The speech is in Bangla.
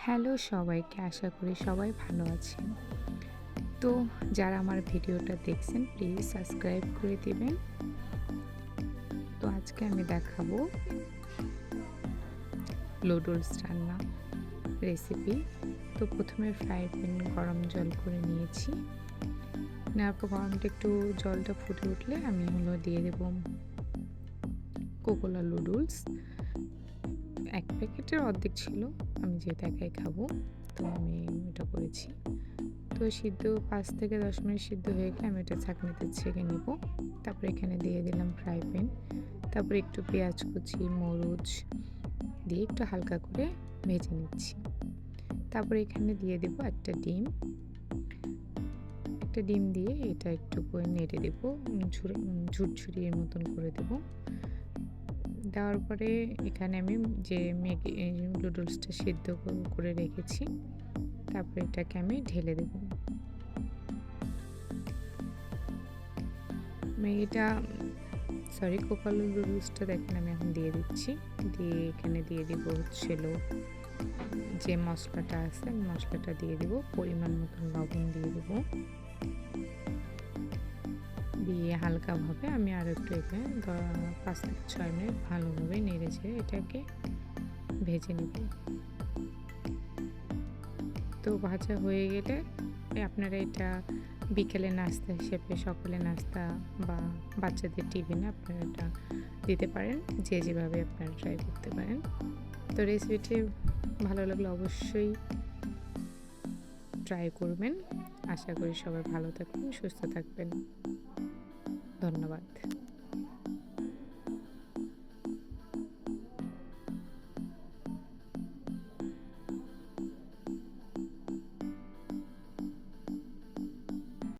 হ্যালো সবাইকে, আশা করি সবাই ভালো আছেন। তো যারা আমার ভিডিওটা দেখছেন প্লিজ সাবস্ক্রাইব করে দিবেন। তো আজকে আমি দেখাবো নুডলস রান্না রেসিপি। তো প্রথমে ফ্রাই প্যান গরম জল করে নিয়েছি। নেওয়ার পর গরমটা একটু জলটা ফুটে উঠলে আমি দিয়ে দেব কোকোলা নুডলস। এক প্যাকেটের অর্ধেক ছিল, আমি যেহেতু একাই খাবো তো আমি এটা করেছি। তো সিদ্ধ 5 থেকে 10 মিনিট সিদ্ধ হয়ে গেলে আমি এটা ছাঁকনিতে ছেঁকে নিব। তারপরে এখানে দিয়ে দিলাম ফ্রাই প্যান, তারপরে একটু পেঁয়াজ কুচি, মরিচ দিয়ে একটু হালকা করে ভেজে নিচ্ছি। তারপরে এখানে দিয়ে দেব একটা ডিম দিয়ে এটা একটু করে নেড়ে দেবো, ঝুরঝুরির মতন করে দেবো। দেওয়ার পরে এখানে আমি যে ম্যাগি নুডলসটা সিদ্ধ করে রেখেছি, তারপরে এটাকে আমি ঢেলে দেব। কোকালো নুডলসটা দেখেন আমি এখন দিয়ে দিচ্ছি। দিয়ে এখানে দিয়ে দিব যে মশলাটা আছে, মশলাটা দিয়ে দিব, পরিমাণ মতন লবণ দিয়ে দেব। দিয়ে হালকাভাবে আমি আরও একটু এখানে 5 থেকে 6 মিনিট ভালোভাবে নেড়ে ছেড়ে এটাকে ভেজে নেব। তো ভাজা হয়ে গেলে আপনারা এটা বিকেলে নাস্তা হিসেবে, সকালে নাস্তা বা বাচ্চাদের টিফিনে আপনারা এটা দিতে পারেন, যে যেভাবে আপনারা ট্রাই করতে পারেন। তো রেসিপিটি ভালো লাগলে অবশ্যই ট্রাই করবেন। আশা করি সবাই ভালো থাকবেন, সুস্থ থাকবেন। ধন্যবাদ।